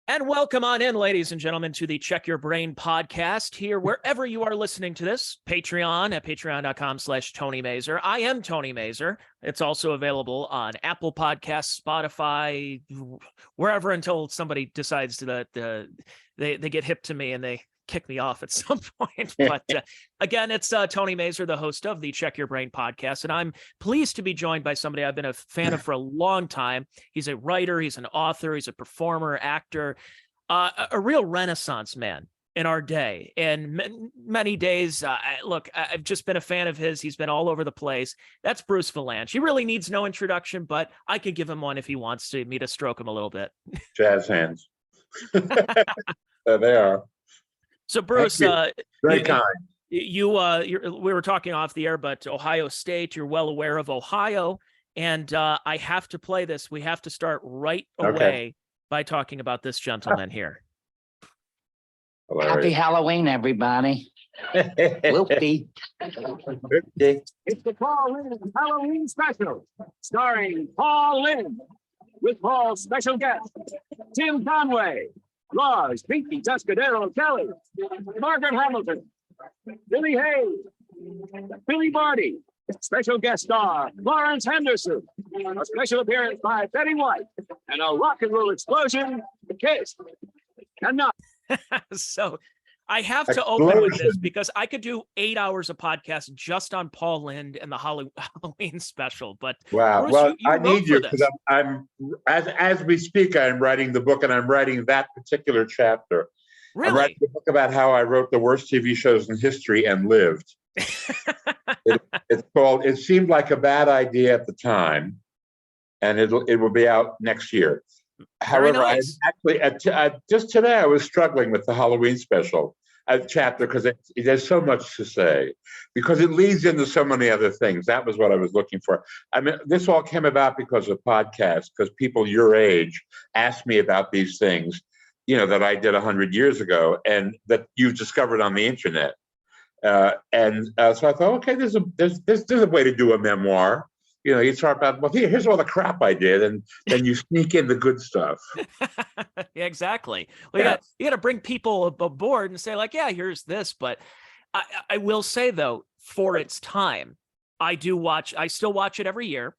And welcome on in, ladies and gentlemen, to the Check Your Brain podcast here, wherever you are listening to this. Patreon at patreon.com/Tony Mazur. I am Tony Mazur. It's also available on Apple Podcasts, Spotify, wherever until somebody decides that they get hip to me and they kick me off at some point. But again, it's Tony Mazur, the host of the Check Your Brain podcast, and I'm pleased to be joined by somebody I've been a fan of for a long time. He's a writer, he's an author, he's a performer, actor, a real Renaissance man in our day. And many days, I've just been a fan of his. He's been all over the place. That's Bruce Vilanch. He really needs no introduction, but I could give him one if he wants me to stroke him a little bit. Jazz hands. There they are. So Bruce, very kind. We were talking off the air, but Ohio State, you're well aware of Ohio, and I have to play this. We have to start right away by talking about this gentleman here. Hilarious. Happy Halloween, everybody. Whoopie. It's the Paul Lynde Halloween special, starring Paul Lynde, with Paul's special guest, Tim Conway, Roz, Pinky, Tuscadero, Kelly, Margaret Hamilton, Billy Hayes, Billy Barty, special guest star, Lawrence Henderson, a special appearance by Betty White, and a rock and roll explosion, Kiss. And now. So I have to open with this because I could do 8 hours of podcast just on Paul Lynde and the Halloween special. But wow, Bruce, well, you I need you because I'm as we speak, I'm writing the book, and I'm writing that particular chapter. Really? I'm writing a book about how I wrote the worst TV shows in history and lived. It's called "It Seemed Like a Bad Idea at the Time," and it will be out next year. However, nice. Just today I was struggling with the Halloween special chapter because there's so much to say, because it leads into so many other things. That was what I was looking for. I mean, this all came about because of podcasts, because people your age asked me about these things, that I did 100 years ago and that you discovered on the internet. So I thought, okay, there's a way to do a memoir. You talk about, well, here's all the crap I did, and then you sneak in the good stuff. Yeah, exactly. Well, you got to bring people aboard and say, like, yeah, here's this. But I will say, though, for its time, I still watch it every year.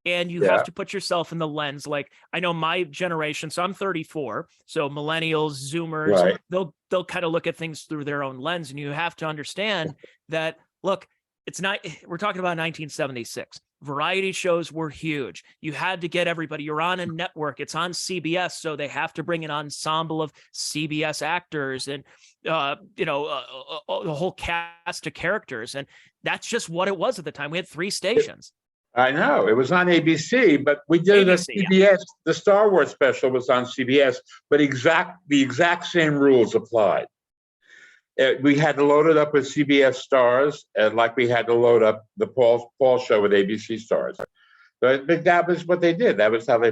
And you have to put yourself in the lens. Like, I know my generation, so I'm 34. So millennials, Zoomers, right. They'll kind of look at things through their own lens. And you have to understand that, look, we're talking about 1976. Variety shows were huge. You had to get everybody. You're on a network. It's on CBS, so they have to bring an ensemble of CBS actors and the whole cast of characters. And that's just what it was at the time. We had 3 stations. I know it was on ABC, but we did it on CBS. Yeah. The Star Wars special was on CBS, but the exact same rules applied. We had to load it up with CBS stars, like we had to load up the Paul show with ABC stars. But that was what they did. That was how they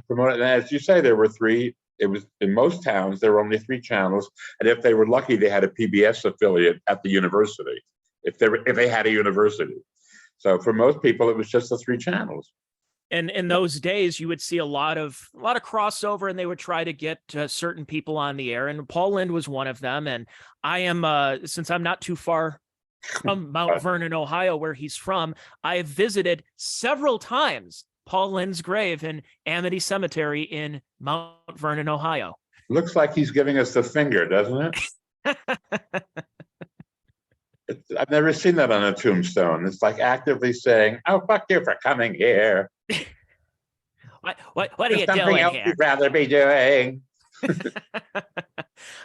promoted it. And as you say, there were 3. It was in most towns there were only 3 channels, and if they were lucky, they had a PBS affiliate at the university. If they had a university, so for most people, it was just the 3 channels. And in those days, you would see a lot of crossover, and they would try to get certain people on the air. And Paul Lynde was one of them. And I am, since I'm not too far from Mount Vernon, Ohio, where he's from, I have visited several times Paul Lynde's grave in Amity Cemetery in Mount Vernon, Ohio. Looks like he's giving us the finger, doesn't it? I've never seen that on a tombstone. It's like actively saying, "Oh, fuck you for coming here." What are you doing something else here? You'd rather be doing.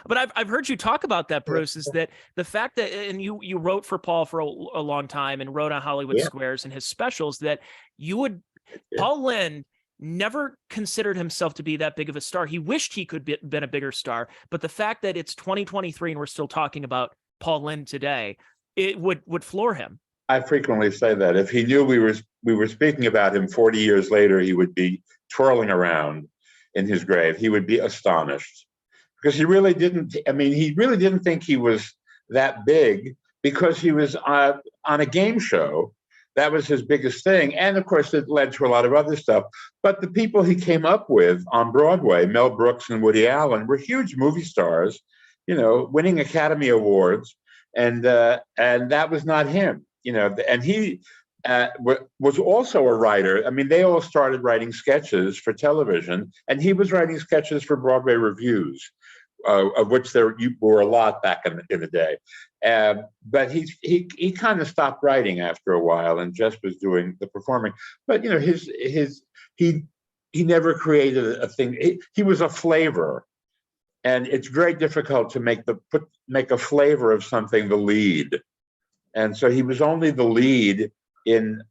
But I've heard you talk about that, Bruce. Is that the fact that, and you wrote for Paul for a long time and wrote on Hollywood Squares and his specials, that Paul Lynde never considered himself to be that big of a star. He wished he could been a bigger star, but the fact that it's 2023 and we're still talking about Paul Lynde today, it would floor him. I frequently say that if he knew we were speaking about him 40 years later, he would be twirling around in his grave. He would be astonished, because he really didn't think he was that big, because he was on a game show that was his biggest thing. And of course, it led to a lot of other stuff. But the people he came up with on Broadway, Mel Brooks and Woody Allen, were huge movie stars, winning Academy Awards. And that was not him, and he was also a writer. I mean, they all started writing sketches for television, and he was writing sketches for Broadway revues, of which there were a lot back in the day. But he kind of stopped writing after a while and just was doing the performing. But he never created a thing. He was a flavor, and it's very difficult to make a flavor of something the lead. And so he was only the lead in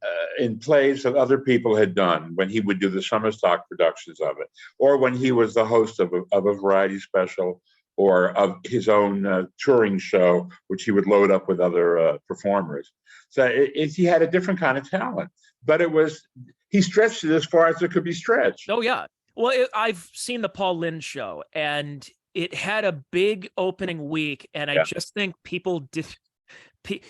plays that other people had done when he would do the summer stock productions of it, or when he was the host of a variety special, or of his own touring show, which he would load up with other performers. So he had a different kind of talent, but he stretched it as far as it could be stretched. Oh yeah. Well, I've seen the Paul Lynde show, and it had a big opening week, and I just think people did.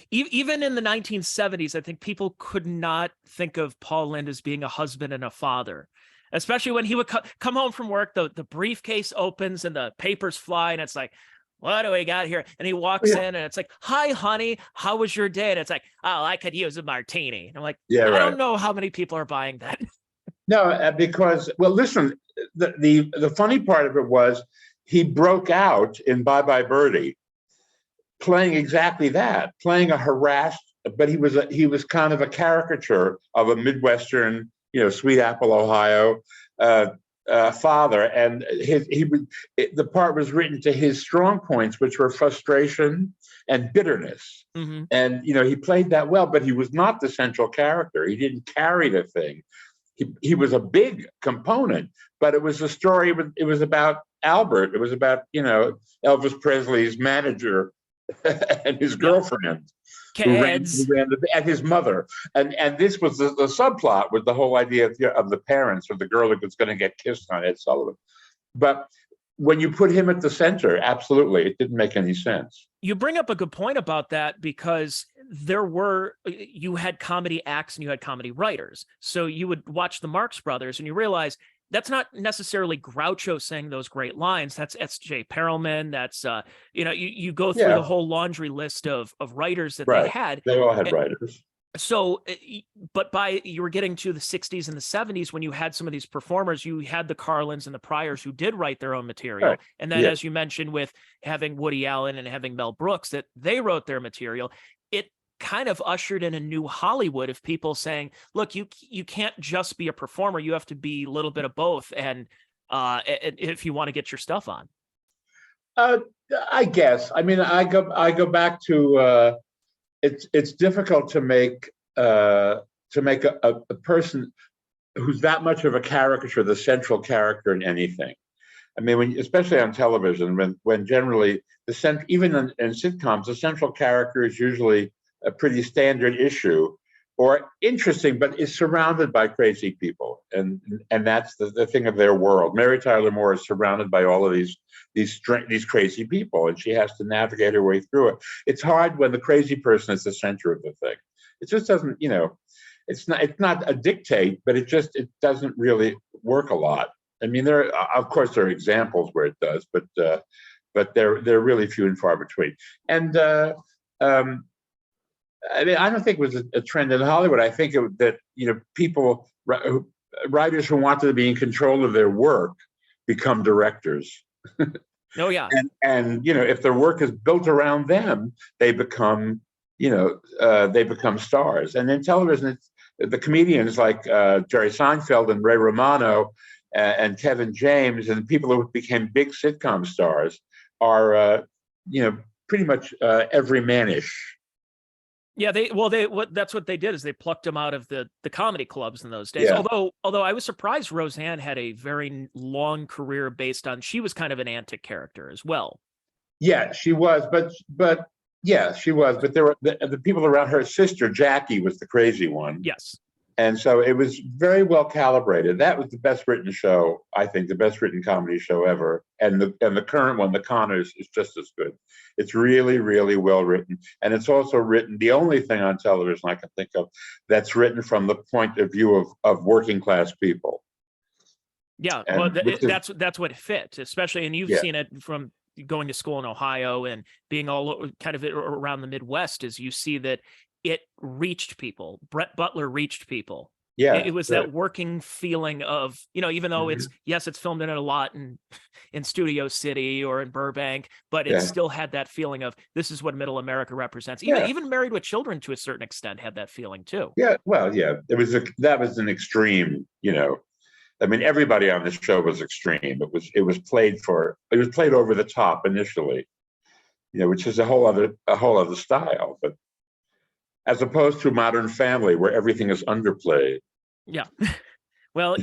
Even in the 1970s, I think people could not think of Paul Lynde as being a husband and a father, especially when he would come home from work. The briefcase opens and the papers fly, and it's like, what do we got here? And he walks in, and it's like, hi, honey, how was your day? And it's like, oh, I could use a martini. And I'm like, I don't know how many people are buying that. No, because, well, listen, the funny part of it was he broke out in Bye Bye Birdie, playing exactly that, playing a harassed, but he was kind of a caricature of a Midwestern, Sweet Apple, Ohio father, and the part was written to his strong points, which were frustration and bitterness. Mm-hmm. And he played that well, but he was not the central character. He didn't carry the thing. He was a big component, but it was a story. It was about Albert. It was about Elvis Presley's manager and his girlfriend, who ran and his mother, and this was the subplot with the whole idea of the parents of the girl that was going to get kissed on Ed Sullivan. But when you put him at the center, absolutely, it didn't make any sense. You bring up a good point about that, because you had comedy acts and you had comedy writers. So you would watch the Marx Brothers and you realize that's not necessarily Groucho saying those great lines. That's S.J. Perelman. That's, you go through the whole laundry list of writers that they had. They all had writers. So, but you were getting to the 60s and the 70s when you had some of these performers, you had the Carlins and the Pryors who did write their own material. Right. And then, as you mentioned, with having Woody Allen and having Mel Brooks, that they wrote their material, it kind of ushered in a new Hollywood of people saying, look, you can't just be a performer. You have to be a little bit of both. And if you want to get your stuff on. I guess, I mean, I go back to, it's difficult to make a person who's that much of a caricature the central character in anything. I mean, especially on television, when generally even in sitcoms, the central character is usually a pretty standard issue or interesting, but is surrounded by crazy people, and that's the thing of their world. Mary Tyler Moore is surrounded by all of these crazy people, and she has to navigate her way through it. It's hard when the crazy person is the center of the thing. It just doesn't, it's not a dictate, but it doesn't really work a lot. I mean, there are examples where it does, but they're really few and far between. And I mean, I don't think it was a trend in Hollywood. I think that people, writers who wanted to be in control of their work, become directors. Oh yeah. And if their work is built around them, they become stars. And in television, it's the comedians like Jerry Seinfeld and Ray Romano and Kevin James and people who became big sitcom stars are pretty much everymanish. Yeah, that's what they did, is they plucked them out of the comedy clubs in those days. Yeah. Although I was surprised Roseanne had a very long career based on, she was kind of an antic character as well. Yeah, she was, but there were the people around her. Sister Jackie was the crazy one. Yes. And so it was very well calibrated. That was the best written show, I think, the best written comedy show ever. And the current one, The Conners, is just as good. It's really, really well written. And it's also written, the only thing on television I can think of that's written from the point of view of working class people. Yeah, And well, that's what fit, especially, and you've seen it from going to school in Ohio and being all kind of around the Midwest, is you see that it reached people. Brett Butler reached people. Yeah, it was that working feeling of, even though it's filmed in a lot in Studio City or in Burbank, but it still had that feeling of, this is what Middle America represents. Even Married with Children, to a certain extent, had that feeling too. Yeah, well, that was an extreme, I mean, everybody on this show was extreme. It was played over the top initially, which is a whole other style. But as opposed to Modern Family, where everything is underplayed. Yeah. Well,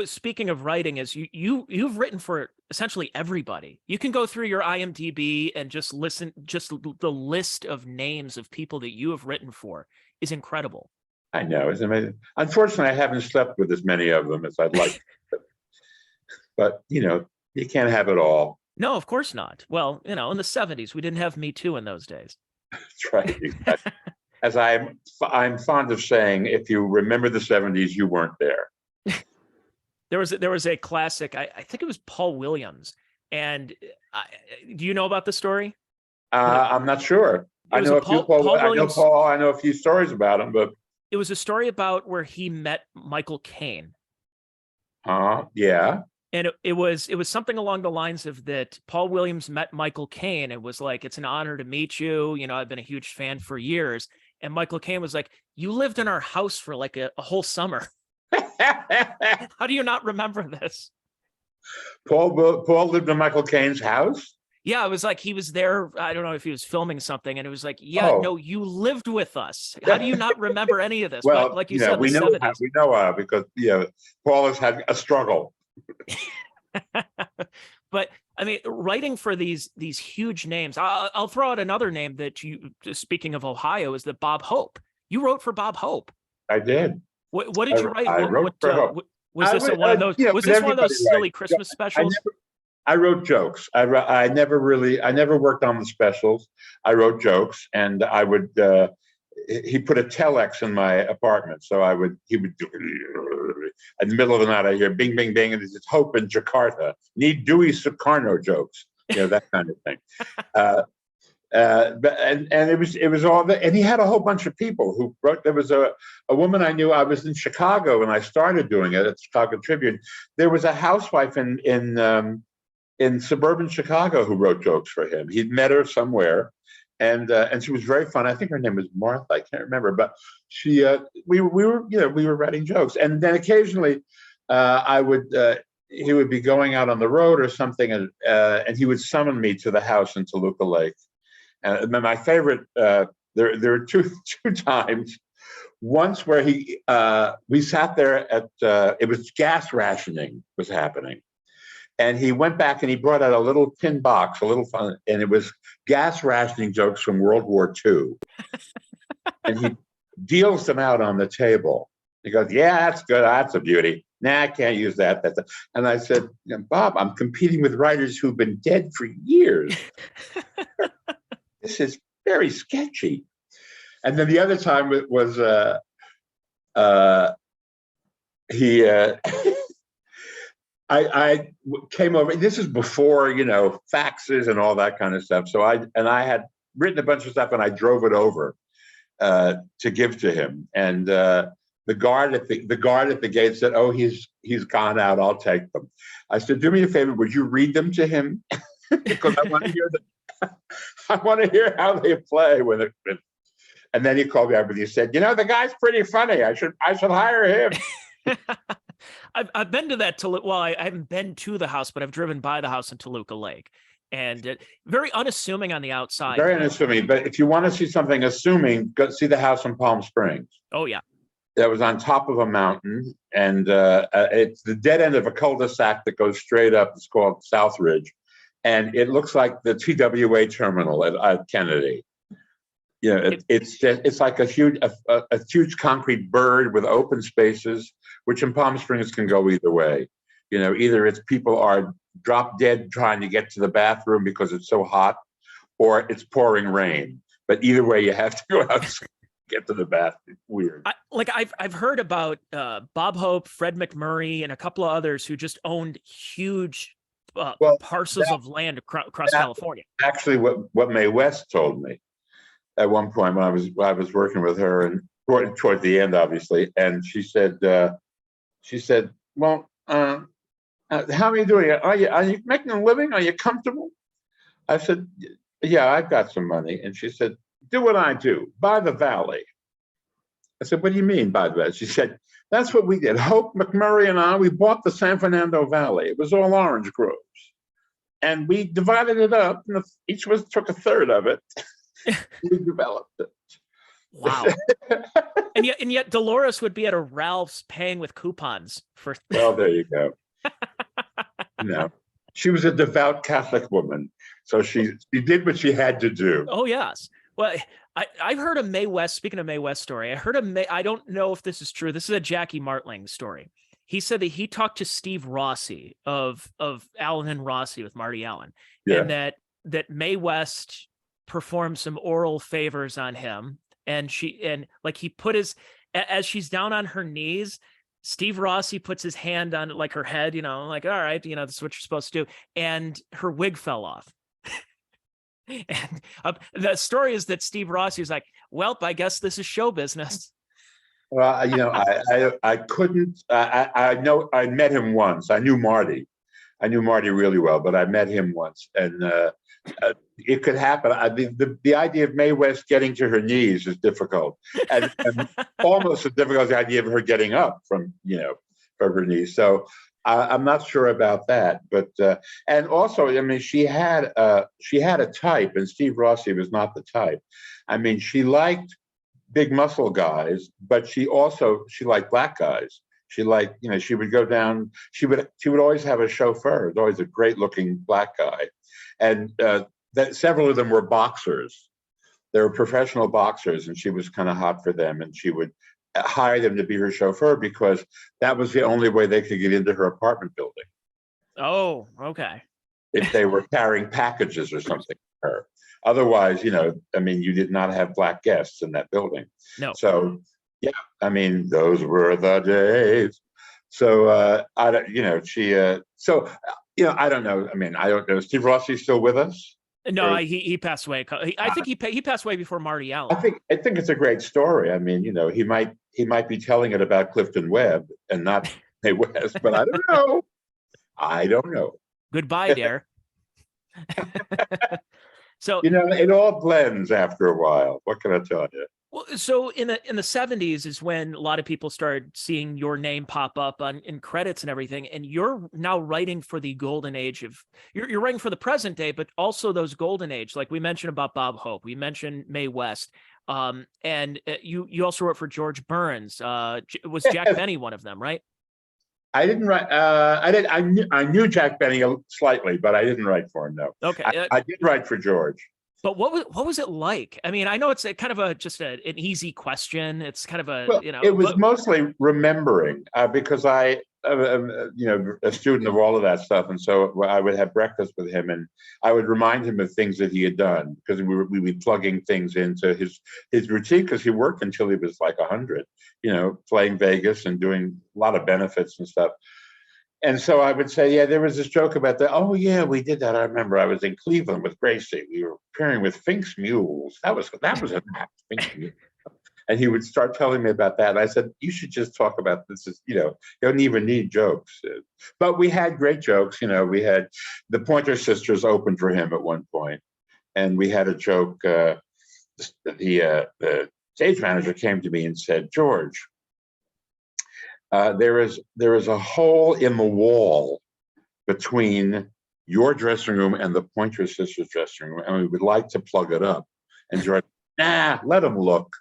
speaking of writing, you've written for essentially everybody. You can go through your IMDb and just listen. Just the list of names of people that you have written for is incredible. I know, it's amazing. Unfortunately, I haven't slept with as many of them as I'd like. But you can't have it all. No, of course not. Well, in the 70s, we didn't have Me Too in those days. That's right. As I'm fond of saying, if you remember the 70s, you weren't there. There was a classic. I think it was Paul Williams. And do you know about the story? I'm not sure. I know a few stories about him, but it was a story about where he met Michael Caine. Yeah. And it was something along the lines of that Paul Williams met Michael Caine. It was like, it's an honor to meet you. I've been a huge fan for years. And Michael Caine was like, you lived in our house for like a whole summer. How do you not remember this? Paul lived in Michael Caine's house? Yeah, it was like he was there. I don't know if he was filming something, and it was like, no, you lived with us. How do you not remember any of this? Well, but like you said, we know because Paul has had a struggle. But I mean, writing for these huge names, I'll throw out another name that speaking of Ohio, is that Bob Hope. You wrote for Bob Hope. I did. What did you write? I wrote for Hope. Was this one of those? Was this one of those silly Christmas specials? I wrote jokes. I never worked on the specials. I wrote jokes, and I would. He put a telex in my apartment, so he would in the middle of the night. I hear bing, bing, bing, and it's Hope in Jakarta. Need Dewey Sukarno jokes, that kind of thing. And it was all that, and he had a whole bunch of people who wrote. There was a woman I knew. I was in Chicago when I started doing it at Chicago Tribune. There was a housewife in suburban Chicago who wrote jokes for him. He'd met her somewhere, and she was very fun. I think her name was Martha. I can't remember, but she we were writing jokes, and then occasionally he would be going out on the road or something, and he would summon me to the house in Toluca Lake. And my favorite, there are two times. Once where we sat there at it was gas rationing was happening. And he went back and he brought out a little tin box, a little fun, and it was gas rationing jokes from World War II. And he deals them out on the table. He goes, "Yeah, that's good. That's a beauty. Nah, I can't use that. And I said, "Bob, I'm competing with writers who've been dead for years. This is very sketchy." And then the other time it was he. I came over. This is before faxes and all that kind of stuff. So I had written a bunch of stuff and I drove it over to give to him. And the guard at the gate said, "Oh, he's gone out. I'll take them." I said, "Do me a favor. Would you read them to him? Because I want to hear I want to hear how they play when it." And then he called me up and he said, "The guy's pretty funny. I should hire him." I've been to that I haven't been to the house, but I've driven by the house in Toluca Lake, and very unassuming on the outside. Very unassuming, but if you want to see something assuming, go see the house in Palm Springs. Oh yeah, that was on top of a mountain, and it's the dead end of a cul-de-sac that goes straight up. It's called South Ridge, and it looks like the TWA terminal at Kennedy. You know, it's like a huge concrete bird with open spaces, which in Palm Springs can go either way. You know, either it's people are drop dead trying to get to the bathroom because it's so hot, or it's pouring rain. But either way, you have to go out to get to the bathroom. It's weird. I've heard about Bob Hope, Fred McMurray, and a couple of others who just owned huge parcels of land across California. Actually, what Mae West told me at one point when I was working with her, and toward the end, obviously, and she said, "Well, how are you doing? Are you making a living? Are you comfortable?" I said, "Yeah, I've got some money." And she said, "Do what I do, buy the valley." I said, "What do you mean buy the valley?" She said, "That's what we did. Hope, McMurray, and I, we bought the San Fernando Valley. It was all orange groves. And we divided it up, and each of us took a third of it. We developed it." Wow. and yet Dolores would be at a Ralph's paying with coupons for. Well, there you go. She was a devout Catholic woman, so she did what she had to do. Oh yes. Well, I've heard a Mae West. Speaking of Mae West story, I heard I don't know if this is true. This is a Jackie Martling story. He said that he talked to Steve Rossi of Allen and Rossi with Marty Allen, and that Mae West performed some oral favors on him, and he put his, as she's down on her knees, Steve Rossi puts his hand on like her head, like, all right, this is what you're supposed to do, and her wig fell off. And the story is that Steve Rossi was like, "Well, I guess this is show business." Well, I couldn't. I know I met him once. I knew Marty really well, but I met him once, and it could happen. The idea of Mae West getting to her knees is difficult, and almost as difficult as the idea of her getting up from her knees. So I'm not sure about that, but and also, I mean, she had a type, and Steve Rossi was not the type. I mean, she liked big muscle guys, but she liked black guys. She liked, she would go down. She would always have a chauffeur. It was always a great looking black guy, and that several of them were boxers. They were professional boxers, and she was kind of hot for them, and she would hire them to be her chauffeur because that was the only way they could get into her apartment building. Oh, okay. If they were carrying packages or something for her. Otherwise, I mean, you did not have black guests in that building. No. So, yeah, I mean, those were the days. So, I don't know. I mean, I don't know. Is Steve Rossi still with us? No, he passed away. I think he passed away before Marty Allen. I think it's a great story. I mean, he might be telling it about Clifton Webb and not Mae West, but I don't know. I don't know. Goodbye, dear. So it all blends after a while. What can I tell you? Well, so in the 70s is when a lot of people started seeing your name pop up in credits and everything, and you're now writing for the golden age of you're writing for the present day, but also those golden age, like we mentioned about Bob Hope, we mentioned Mae West, and you also wrote for George Burns. Was Jack Benny one of them, right? I didn't write. I knew Jack Benny slightly, but I didn't write for him. No. Okay. I did write for George. But what was it like? I mean, I know it's kind of an easy question. It's kind of It was mostly remembering because I, a student of all of that stuff, and so I would have breakfast with him, and I would remind him of things that he had done because we would be plugging things into his routine because he worked until he was like 100, playing Vegas and doing a lot of benefits and stuff. And so I would say, yeah, there was this joke about that. Oh, yeah, we did that. I remember I was in Cleveland with Gracie. We were pairing with Fink's Mules. That was an act. Fink's Mules. And he would start telling me about that. And I said, you should just talk about this. You don't even need jokes. But we had great jokes. We had the Pointer Sisters opened for him at one point. And we had a joke. The stage manager came to me and said, George, there is a hole in the wall between your dressing room and the Pointer Sisters dressing room, and we would like to plug it up. And George, let them look.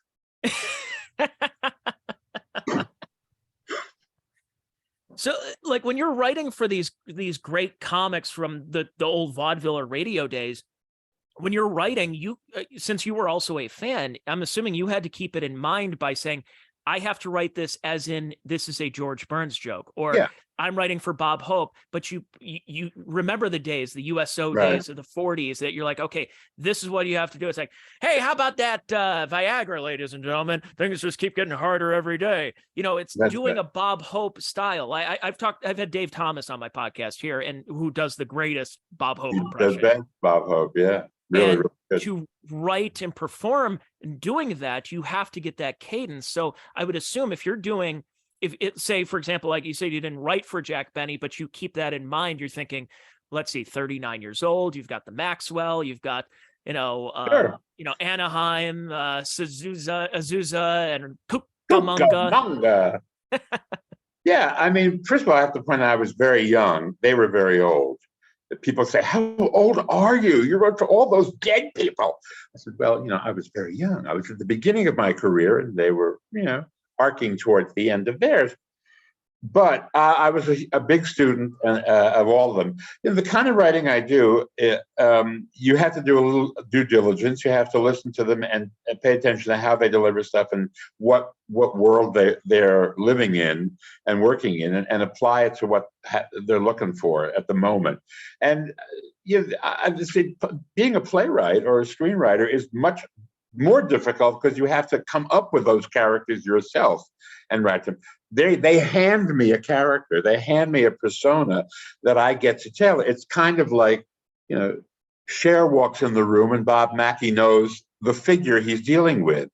So, like when you're writing for these great comics from the old vaudeville or radio days, when you're writing, since you were also a fan, I'm assuming you had to keep it in mind by saying, I have to write this as in this is a George Burns joke, or Yeah. I'm writing for Bob Hope, but you remember the days, the USO Right. days of the 40s, that you're like, okay, this is what you have to do. It's like, hey, how about that Viagra, ladies and gentlemen? Things just keep getting harder every day. It's That's doing right. a Bob Hope style. I've had Dave Thomas on my podcast here, and who does the greatest Bob Hope impression. The best Bob Hope, yeah. Really good. To write and perform doing that, you have to get that cadence. So I would assume if you're doing, say, for example, like you said, you didn't write for Jack Benny, but you keep that in mind. You're thinking, let's see, 39 years old. You've got the Maxwell. You've got, Sure. Anaheim, Azusa, and Cucamonga. Yeah, I mean, first of all, I have to point out I was very young. They were very old. People say, how old are you? You wrote for all those dead people. I said, well, I was very young. I was at the beginning of my career, and they were, arcing towards the end of theirs. But I was a big student of all of them. The kind of writing I do, you have to do a little due diligence. You have to listen to them and pay attention to how they deliver stuff and what world they're living in and working in, and apply it to what they're looking for at the moment. And I would say being a playwright or a screenwriter is much more difficult because you have to come up with those characters yourself and write them. They hand me a character, they hand me a persona that I get to tell. It's kind of like, Cher walks in the room and Bob Mackie knows the figure he's dealing with.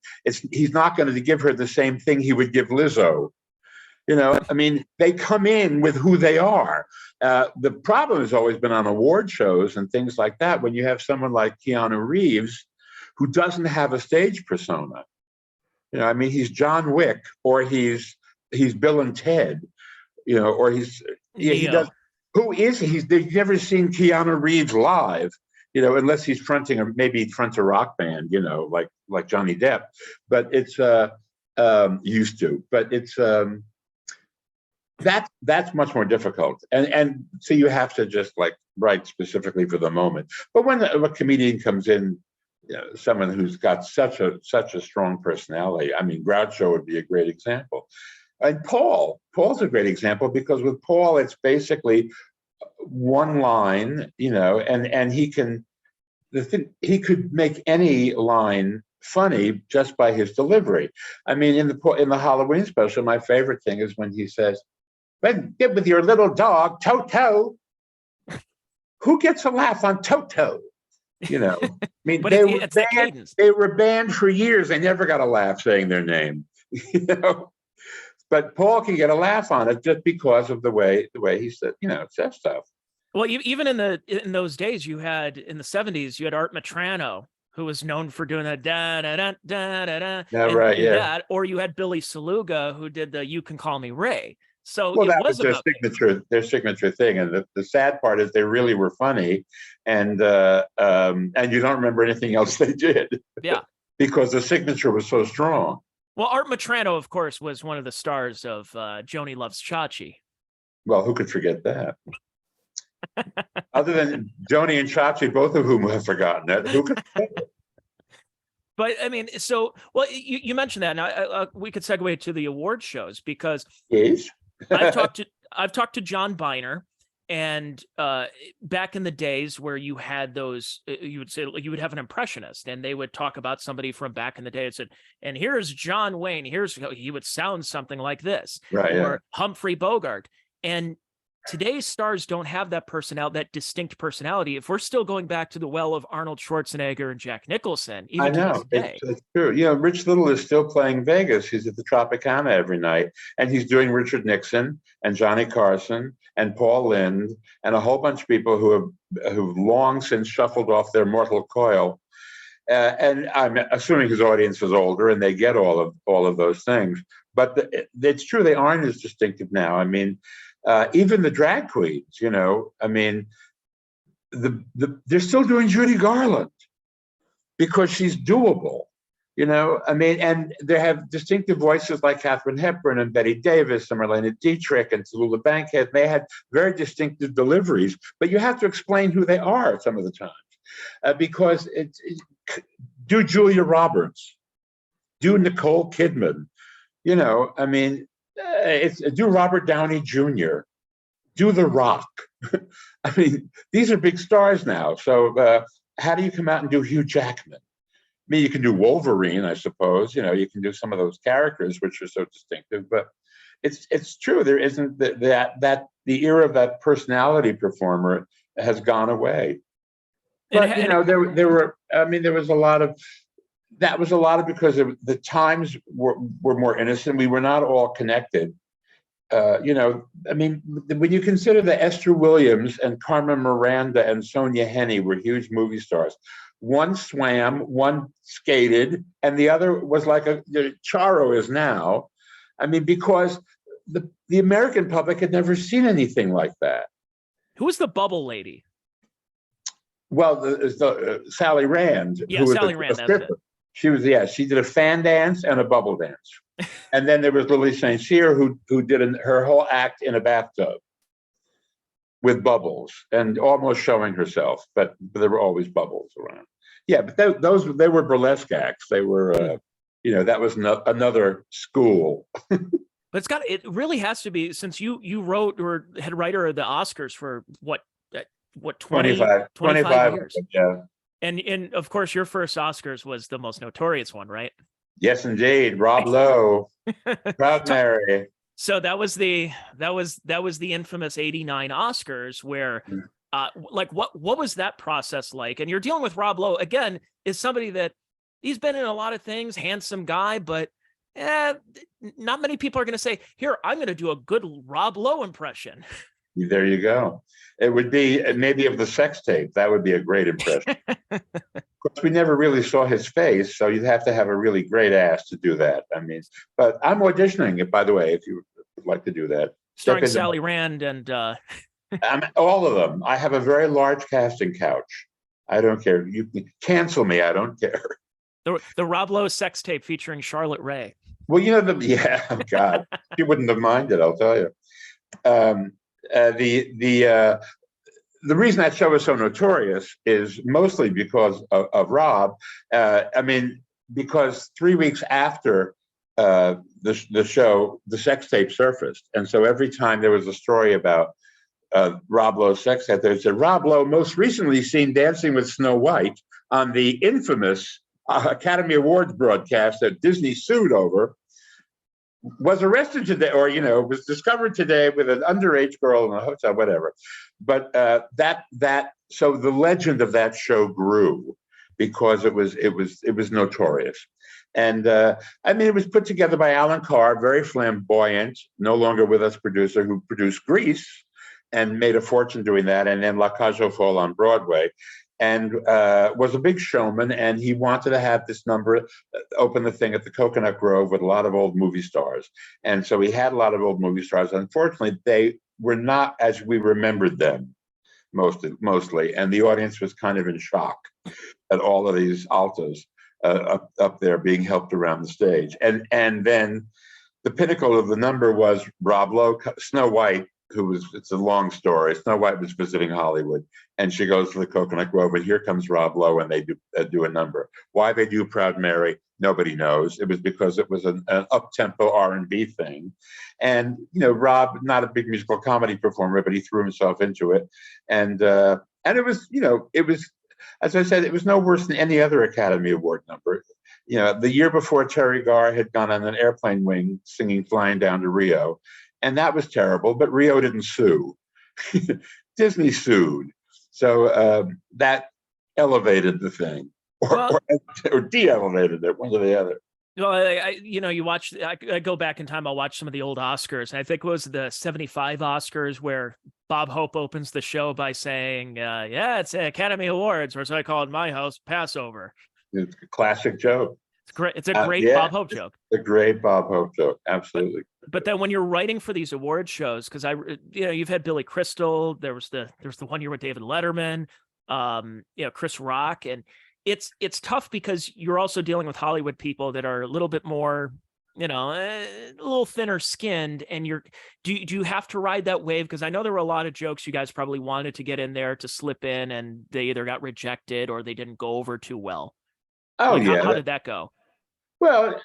He's not going to give her the same thing he would give Lizzo. They come in with who they are. The problem has always been on award shows and things like that, when you have someone like Keanu Reeves who doesn't have a stage persona. He's John Wick, or he's Bill and Ted, or he does. Who is he? You've never seen Keanu Reeves live, unless he's fronting, or maybe he fronts a rock band, like Johnny Depp. But it's used to. But it's that's much more difficult, and so you have to just write specifically for the moment. But when a comedian comes in, someone who's got such a strong personality. Groucho would be a great example. And Paul's a great example, because with Paul, it's basically one line, and he could make any line funny just by his delivery. In the Halloween special, my favorite thing is when he says, "But get with your little dog, Toto." Who gets a laugh on Toto? But they were banned for years. They never got a laugh saying their name, But Paul can get a laugh on it just because of the way he said, says stuff. Well, even in those days, you had, in the 70s, you had Art Matrano, who was known for doing that da da da da da da. Yeah, right. Yeah. That, or you had Billy Saluga, who did the "You Can Call Me Ray." So that was their signature thing. And the sad part is they really were funny, and you don't remember anything else they did. Yeah. Because the signature was so strong. Well, Art Matrano, of course, was one of the stars of Joni Loves Chachi. Well, who could forget that? Other than Joni and Chachi, both of whom have forgotten it. Who could forget it? But you mentioned that. Now we could segue to the award shows, because yes. I've talked to John Biner, and back in the days where you had those, you would have an impressionist, and they would talk about somebody from back in the day and said, and here's John Wayne, he would sound something like this, right? Or Yeah. Humphrey Bogart. And today's stars don't have that that distinct personality. If we're still going back to the well of Arnold Schwarzenegger and Jack Nicholson, even I know, to this day. it's true. Rich Little is still playing Vegas. He's at the Tropicana every night, and he's doing Richard Nixon and Johnny Carson and Paul Lynde and a whole bunch of people who've long since shuffled off their mortal coil. And I'm assuming his audience is older, and they get all of those things. But it's true, they aren't as distinctive now. Even the drag queens, they're still doing Judy Garland because she's doable, and they have distinctive voices like Katharine Hepburn and Betty Davis and Marlene Dietrich and Tallulah Bankhead. They had very distinctive deliveries, but you have to explain who they are some of the times. because do Julia Roberts, do Nicole Kidman, I mean, do Robert Downey Jr., do The Rock. I mean, these are big stars now. So how do you come out and do Hugh Jackman? I mean, you can do Wolverine, I suppose. You can do some of those characters which are so distinctive, but it's true. There isn't that the era of that personality performer has gone away. But there was a lot of that was a lot of because the times were more innocent. We were not all connected. I mean, when you consider that Esther Williams and Carmen Miranda and Sonia Henney were huge movie stars, one swam, one skated, and the other was like Charo is now. I mean, because the American public had never seen anything like that. Who was the bubble lady? Well, the Sally Rand. Yeah, Sally Rand. That's it. She did a fan dance and a bubble dance. And then there was Lily St. Cyr who did her whole act in a bathtub with bubbles and almost showing herself, but there were always bubbles around. Yeah, but they were burlesque acts. They were, that was another school. But it really has to be, since you wrote or head writer of the Oscars for what 25 years. Yeah. And of course, your first Oscars was the most notorious one, right? Yes, indeed. Rob Lowe, Proud Mary. So that was the infamous '89 Oscars where, what was that process like? And you're dealing with Rob Lowe again, is somebody that he's been in a lot of things, handsome guy, but not many people are going to say, "Here, I'm going to do a good Rob Lowe impression." There you go. It would be maybe of the sex tape. That would be a great impression. Of course, we never really saw his face, so you'd have to have a really great ass to do that. I mean, but I'm auditioning it, by the way, if you would like to do that. Starring Sally Rand and all of them. I have a very large casting couch. I don't care. You can cancel me. I don't care. The Rob Lowe sex tape featuring Charlotte Rae. Well, oh God, she wouldn't have minded, I'll tell you. The reason that show is so notorious is mostly because of Rob. I mean, because 3 weeks after the show, the sex tape surfaced, and so every time there was a story about Rob Lowe's sex tape, they said Rob Lowe most recently seen Dancing with Snow White on the infamous Academy Awards broadcast that Disney sued over. Was arrested today, or was discovered today with an underage girl in a hotel, whatever. But so the legend of that show grew because it was notorious, and I mean it was put together by Alan Carr, very flamboyant, no longer with us producer, who produced Grease and made a fortune doing that, and then La Cage aux Folles on Broadway. And was a big showman, and he wanted to have this number open the thing at the Coconut Grove with a lot of old movie stars. And so he had a lot of old movie stars. Unfortunately, they were not as we remembered them, mostly. And the audience was kind of in shock at all of these altos up there being helped around the stage. And then the pinnacle of the number was Rob Lowe, Snow White, it's a long story. Snow White was visiting Hollywood, and she goes to the Coconut Grove, and here comes Rob Lowe, and they do a number. Why they do Proud Mary, nobody knows. It was because it was an up-tempo R&B thing. And, Rob, not a big musical comedy performer, but he threw himself into it. And it was, as I said, it was no worse than any other Academy Award number. The year before, Terry Garr had gone on an airplane wing singing Flying Down to Rio. And that was terrible, but Rio didn't sue. Disney sued. So that elevated the thing or de-elevated it, one or the other. Well, you watch, I go back in time, I'll watch some of the old Oscars. And I think it was the 75 Oscars where Bob Hope opens the show by saying, it's Academy Awards, or as I call it in my house, Passover. It's a classic joke. It's great. It's a great Bob Hope joke. A great Bob Hope joke. Absolutely. But then when you're writing for these award shows, because you've had Billy Crystal, there was the 1 year with David Letterman, Chris Rock, and it's tough because you're also dealing with Hollywood people that are a little bit more a little thinner skinned, and do you have to ride that wave? Because I know there were a lot of jokes you guys probably wanted to get in there to slip in, and they either got rejected or they didn't go over too well. Oh, like, yeah. How did that go? Well,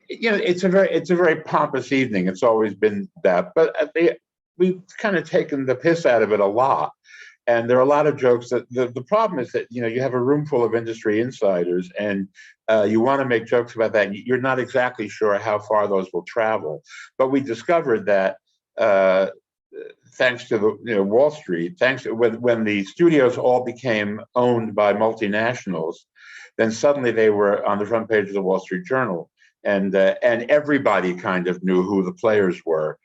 it's a very pompous evening. It's always been that, but we've kind of taken the piss out of it a lot. And there are a lot of jokes that the problem is that, you have a room full of industry insiders, and you want to make jokes about that. And you're not exactly sure how far those will travel. But we discovered that thanks to the Wall Street, when the studios all became owned by multinationals, then suddenly they were on the front page of the Wall Street Journal, and everybody kind of knew who the players were.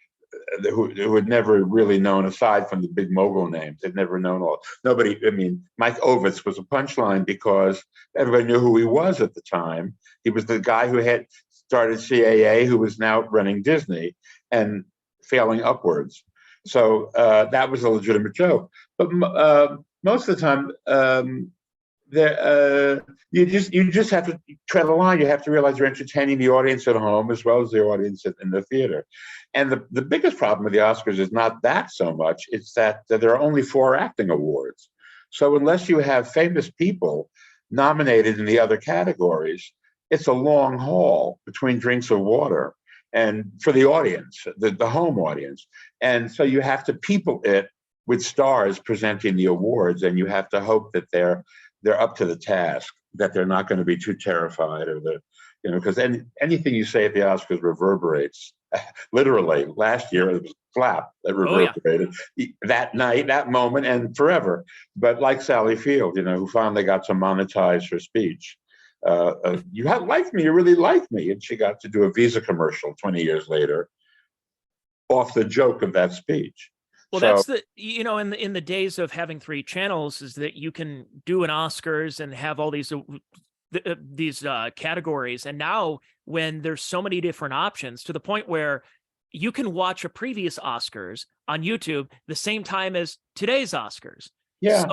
Who had never really known, aside from the big mogul names, they'd never known nobody. I mean, Mike Ovitz was a punchline because everybody knew who he was at the time. He was the guy who had started CAA, who was now running Disney and failing upwards. So that was a legitimate joke. But most of the time, you just have to tread a line. You have to realize you're entertaining the audience at home as well as the audience in the theater. And the biggest problem with the Oscars is not that so much. It's that there are only 4 acting awards. So unless you have famous people nominated in the other categories, it's a long haul between drinks of water and for the audience, the home audience. And so you have to people it with stars presenting the awards, and you have to hope that they're up to the task, that they're not going to be too terrified, or because anything you say at the Oscars reverberates. Literally, last year it was a flap that reverberated that night, that moment, and forever. But like Sally Field, who finally got to monetize her speech. You like me, you really like me, and she got to do a Visa commercial 20 years later off the joke of that speech. Well, that's in the days of having 3 channels, is that you can do an Oscars and have all these categories. And now when there's so many different options, to the point where you can watch a previous Oscars on YouTube the same time as today's Oscars. Yeah.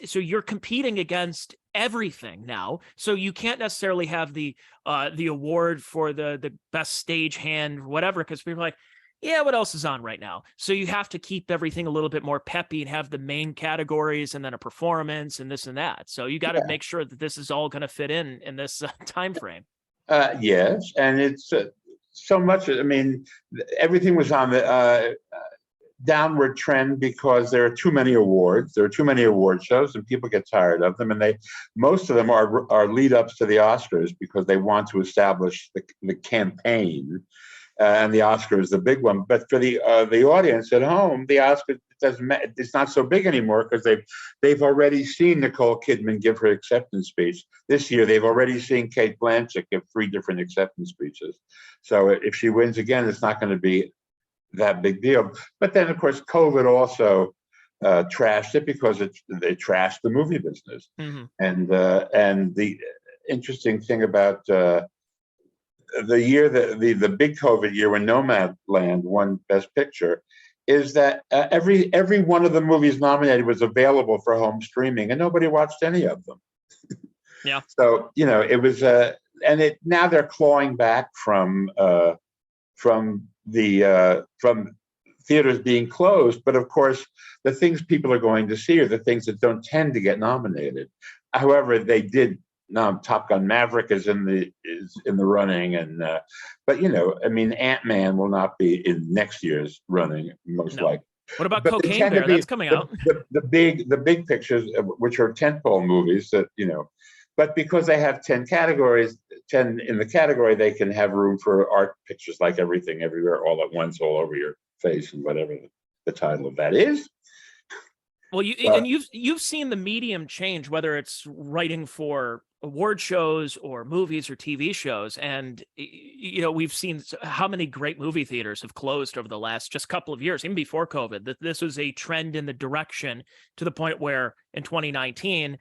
So you're competing against everything now. So you can't necessarily have the award for the best stagehand, whatever, because people are like, yeah, what else is on right now? So you have to keep everything a little bit more peppy and have the main categories and then a performance and this and that. So you got to make sure that this is all going to fit in this time frame. Yes, and it's so much. I mean, everything was on the downward trend because there are too many awards. There are too many award shows, and people get tired of them. And most of them are lead ups to the Oscars because they want to establish the campaign. And the Oscar is the big one, but for the audience at home, the Oscar it's not so big anymore because they've already seen Nicole Kidman give her acceptance speech this year. They've already seen Cate Blanchett give 3 different acceptance speeches. So if she wins again, it's not going to be that big deal. But then, of course, COVID also trashed it because they trashed the movie business. Mm-hmm. And the interesting thing about the year the big COVID year when Nomadland won Best Picture is that every one of the movies nominated was available for home streaming, and nobody watched any of them. Yeah. So it was now they're clawing back from theaters being closed, but of course the things people are going to see are the things that don't tend to get nominated. However, they did. No, Top Gun Maverick is in the running, and but I mean, Ant-Man will not be in next year's running, most likely. What about Cocaine Bear? That's coming out. The big pictures, which are tentpole movies, that but because they have 10 categories, 10 in the category, they can have room for art pictures like Everything Everywhere All at Once, All Over Your Face, and whatever the title of that is. Well, you've seen the medium change, whether it's writing for award shows or movies or TV shows, and we've seen how many great movie theaters have closed over the last just couple of years, even before COVID. That this was a trend in the direction, to the point where in 2019,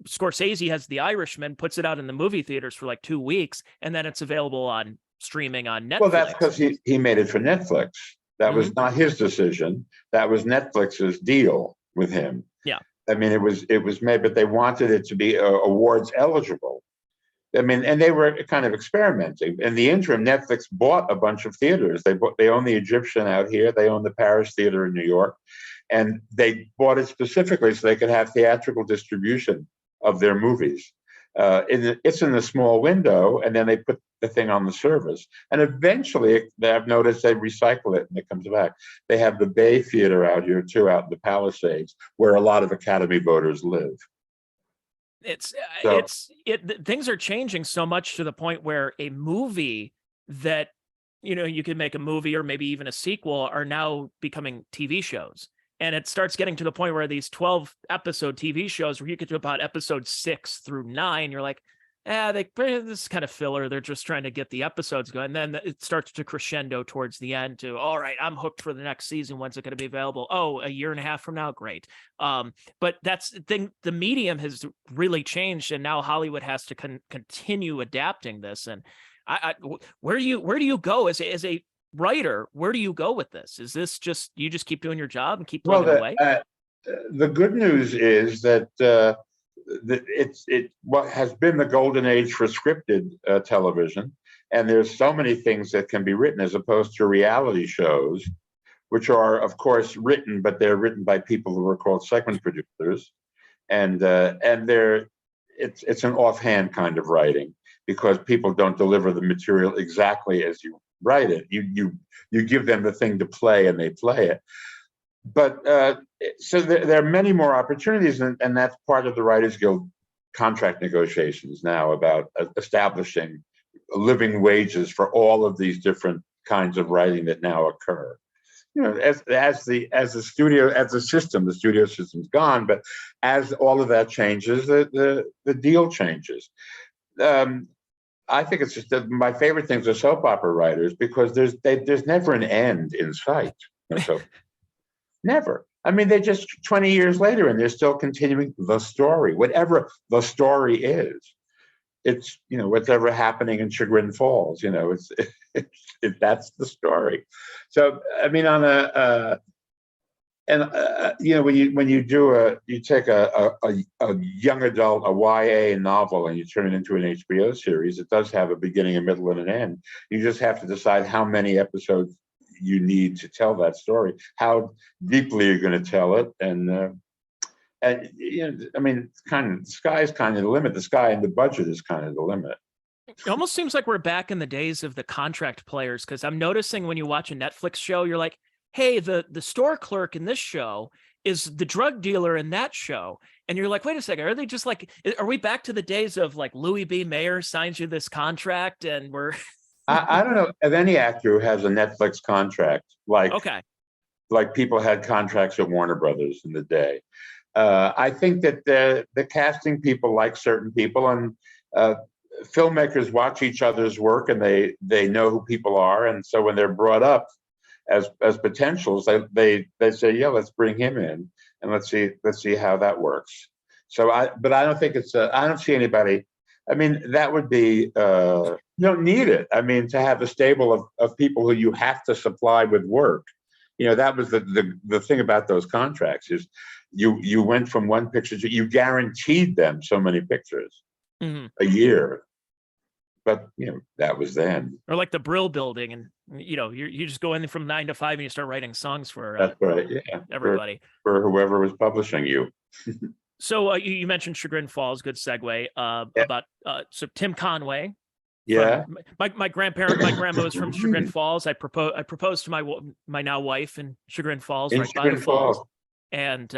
Scorsese has The Irishman, puts it out in the movie theaters for like 2 weeks, and then it's available on streaming on Netflix. Well, that's because he made it for Netflix. That was not his decision. That was Netflix's deal with him. Yeah. I mean, it was made, but they wanted it to be awards eligible. I mean, and they were kind of experimenting. In the interim, Netflix bought a bunch of theaters. They own the Egyptian out here. They own the Paris Theater in New York. And they bought it specifically so they could have theatrical distribution of their movies. It's in a small window, and then they put the thing on the service. And eventually, I've noticed they recycle it and it comes back. They have the Bay Theater out here too, out in the Palisades, where a lot of Academy voters live. Things are changing so much to the point where a movie that, you could make a movie or maybe even a sequel are now becoming TV shows. And it starts getting to the point where these 12 episode TV shows where you get to about episode 6 through 9, you're like, this is kind of filler. They're just trying to get the episodes going. And then it starts to crescendo towards the end to, all right, I'm hooked for the next season. When's it going to be available? Oh, a year and a half from now. Great. But that's the thing. The medium has really changed, and now Hollywood has to continue adapting this. And where do you go as a writer? Where do you go with this? Is this just, you just keep doing your job and keep plugging away? The good news is that what has been the golden age for scripted television, and there's so many things that can be written as opposed to reality shows, which are of course written, but they're written by people who are called segment producers, and it's an offhand kind of writing because people don't deliver the material exactly as you write it. You give them the thing to play and they play it. But so there are many more opportunities, and that's part of the Writers Guild contract negotiations now about establishing living wages for all of these different kinds of writing that now occur. As the studio system's gone, but as all of that changes, the deal changes. I think it's just my favorite things are soap opera writers because there's never an end in sight. So never. I mean, they're just 20 years later and they're still continuing the story, whatever the story is. It's, whatever happening in Chagrin Falls, that's the story. So, I mean, on when you take a young adult, a YA novel, and you turn it into an HBO series, it does have a beginning, a middle, and an end. You just have to decide how many episodes you need to tell that story, how deeply you're going to tell it, and I mean, the sky is kind of the limit. The sky and the budget is kind of the limit. It almost seems like we're back in the days of the contract players, because I'm noticing when you watch a Netflix show, you're like, hey, the store clerk in this show is the drug dealer in that show. And you're like, wait a second, are they just like, are we back to the days of like Louis B. Mayer signs you this contract and we're... I don't know of any actor who has a Netflix contract like people had contracts at Warner Brothers in the day. I think that the casting people like certain people, and filmmakers watch each other's work and they know who people are. And so when they're brought up as potentials, they say, yeah, let's bring him in and let's see how that works. So I don't think I don't see anybody. I mean, that would be, you don't need it. I mean, to have a stable of people who you have to supply with work. That was the thing about those contracts is you went from one picture to, you guaranteed them so many pictures a year. But, that was then. Or like the Brill Building, and, you just go in from 9 to 5 and you start writing songs for that's right, yeah, everybody. For whoever was publishing you. So you mentioned Chagrin Falls, good segue. About so Tim Conway. Yeah. My grandma was from Chagrin Falls. I proposed to my now wife in Chagrin Falls, right by the falls. And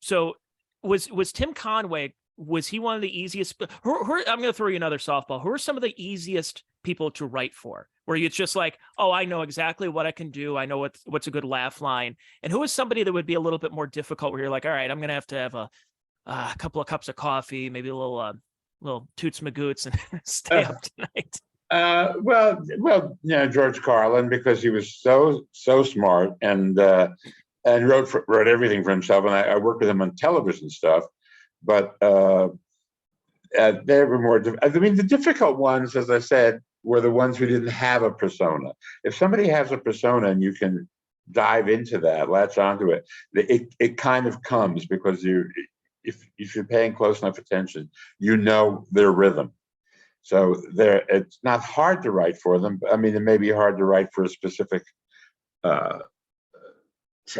so was Tim Conway, was he one of the easiest? I'm going to throw you another softball. Who are some of the easiest people to write for? Where it's just like, oh, I know exactly what I can do. I know what's a good laugh line. And who is somebody that would be a little bit more difficult where you're like, all right, I'm going to have a couple of cups of coffee, maybe a little toots magoots and stay up tonight. Well, George Carlin, because he was so smart and wrote everything for himself. And I worked with him on television stuff, but they were more. I mean, the difficult ones, as I said, were the ones who didn't have a persona. If somebody has a persona and you can dive into that, latch onto it, it kind of comes because if you're paying close enough attention, you know their rhythm. So it's not hard to write for them. I mean, it may be hard to write for a specific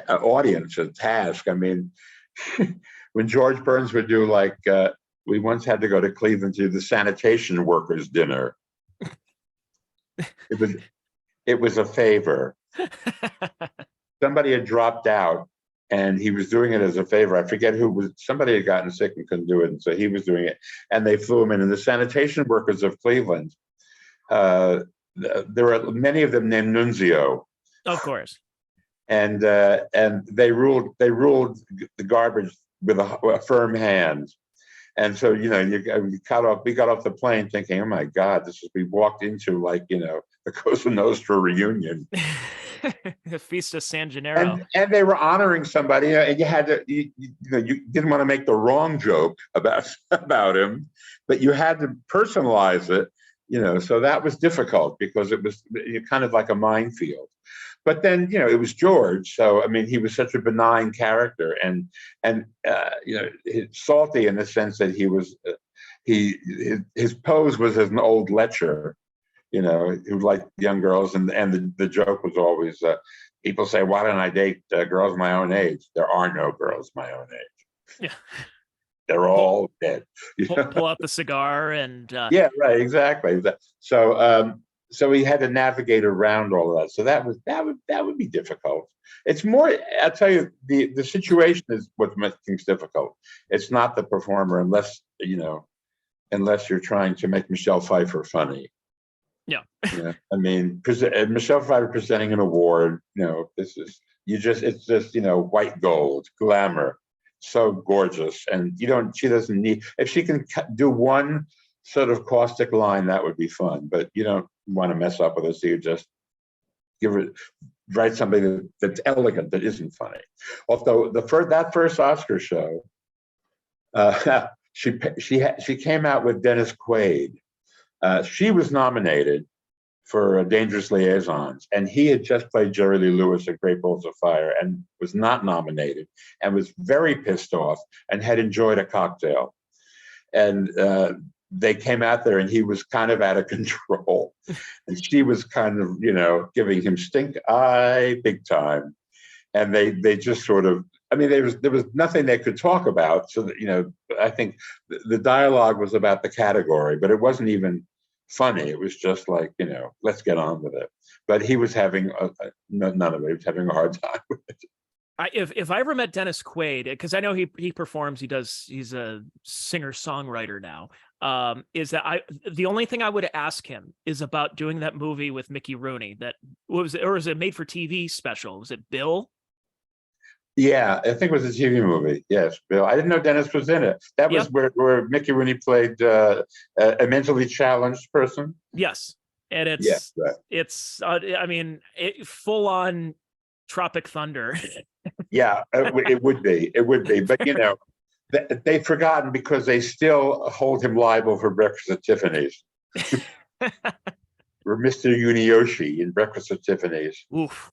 audience, a task. I mean, when George Burns would do we once had to go to Cleveland to the sanitation workers dinner. It was a favor. Somebody had dropped out and he was doing it as a favor. I forget who was, somebody had gotten sick and couldn't do it. And so he was doing it and they flew him in. And the sanitation workers of Cleveland, there were many of them named Nunzio. Of course. And they ruled the garbage with a firm hand. And so, we got off the plane thinking, oh my God, we walked into the Cosa Nostra reunion. The Feast of San Gennaro. And they were honoring somebody, and you had to, you didn't want to make the wrong joke about him, but you had to personalize it, so that was difficult because it was kind of like a minefield. But then, it was George. So, I mean, he was such a benign character and salty in the sense that he was, his pose was as an old lecher, who liked young girls. And the joke was always, people say, why don't I date girls my own age? There are no girls my own age. Yeah. They're all dead. Pull out the cigar and. Yeah, right. Exactly. So he had to navigate around all of that. So that would be difficult. It's more, I'll tell you, the situation is what makes things difficult. It's not the performer unless you're trying to make Michelle Pfeiffer funny. Yeah. I mean, Michelle Pfeiffer presenting an award, it's just, white gold, glamour, so gorgeous. And she doesn't need, if she can do one sort of caustic line, that would be fun, but you don't want to mess up with it, so you just write something that's elegant, that isn't funny. Although that first Oscar show, she came out with Dennis Quaid. She was nominated for Dangerous Liaisons, and he had just played Jerry Lee Lewis at Great Balls of Fire and was not nominated and was very pissed off and had enjoyed a cocktail. And they came out there and he was kind of out of control. And she was kind of, giving him stink eye big time. And they just sort of, I mean, there was nothing they could talk about. So that, I think the dialogue was about the category, but it wasn't even funny. It was just like, let's get on with it. But he was having none of it. He was having a hard time with it. If I ever met Dennis Quaid, because I know he performs, he's a singer-songwriter now. The only thing I would ask him is about doing that movie with Mickey Rooney. Or was it made for TV special? Was it Bill? Yeah, I think it was a TV movie. Yes, Bill. I didn't know Dennis was in it. That was where Mickey Rooney played a mentally challenged person. Yes, and it's I mean, full on Tropic Thunder. Yeah, it would be. But they've forgotten because they still hold him liable for Breakfast at Tiffany's. Or Mr. Yuniyoshi in Breakfast at Tiffany's. Oof.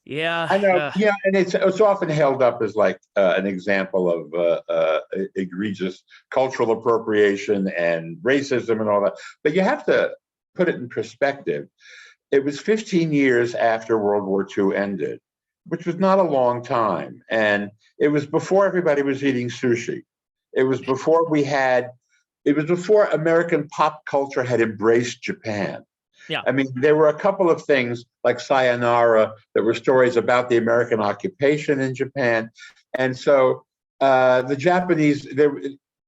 Yeah, I know. Yeah, and it's often held up as like an example of egregious cultural appropriation and racism and all that. But you have to put it in perspective. It was 15 years after World War II ended, which was not a long time, and it was before everybody was eating sushi. It was before American pop culture had embraced Japan. Yeah. I mean, there were a couple of things like Sayonara that were stories about the American occupation in Japan. And so the Japanese,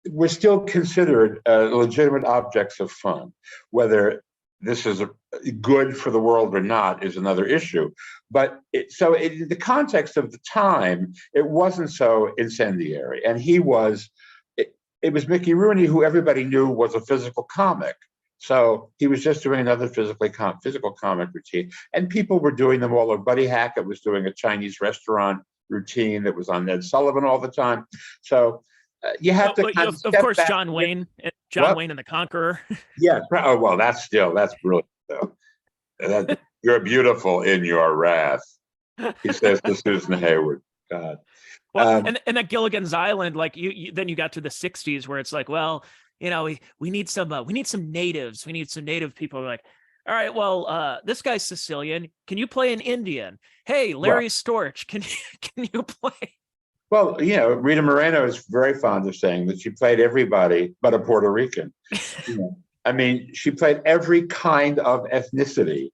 were still considered legitimate objects of fun. Whether this is good for the world or not is another issue. But in the context of the time, it wasn't so incendiary. And it was Mickey Rooney, who everybody knew was a physical comic. So he was just doing another physical comic routine, and people were doing them all. Buddy Hackett was doing a Chinese restaurant routine that was on Ned Sullivan all the time. So you have to, of course, John Wayne and the Conqueror. Yeah. Oh well, that's brilliant though. You're beautiful in your wrath, he says to Susan Hayward. God. Well, and at Gilligan's Island, like then you got to the 60s where it's like, well, we need some natives. We need some native people. We're like, all right, well, this guy's Sicilian. Can you play an Indian? Hey, Larry Storch, can you play? Well, Rita Moreno is very fond of saying that she played everybody but a Puerto Rican. I mean, she played every kind of ethnicity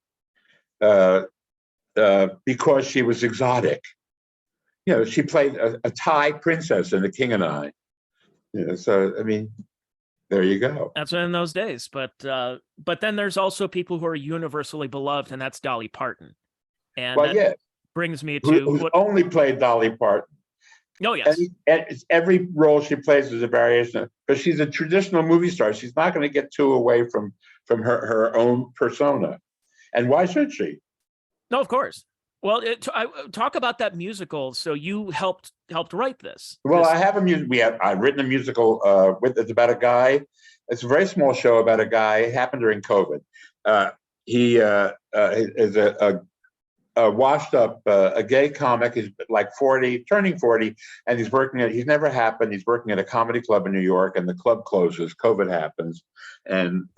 because she was exotic. She played a Thai princess in The King and I. So I mean, there you go. That's in those days. But then there's also people who are universally beloved, and that's Dolly Parton. And brings me to who's only played Dolly Parton. Oh, yes. And every role she plays is a variation, but she's a traditional movie star. She's not going to get too away from her own persona. And why should she? No, of course. Well, talk about that musical. So you helped write this. Well, I have I've written a musical it's about a guy. It's a very small show about a guy. It happened during COVID. He is a washed up, a gay comic. He's like 40, turning 40, and he's never happened. He's working at a comedy club in New York, and the club closes. COVID happens, and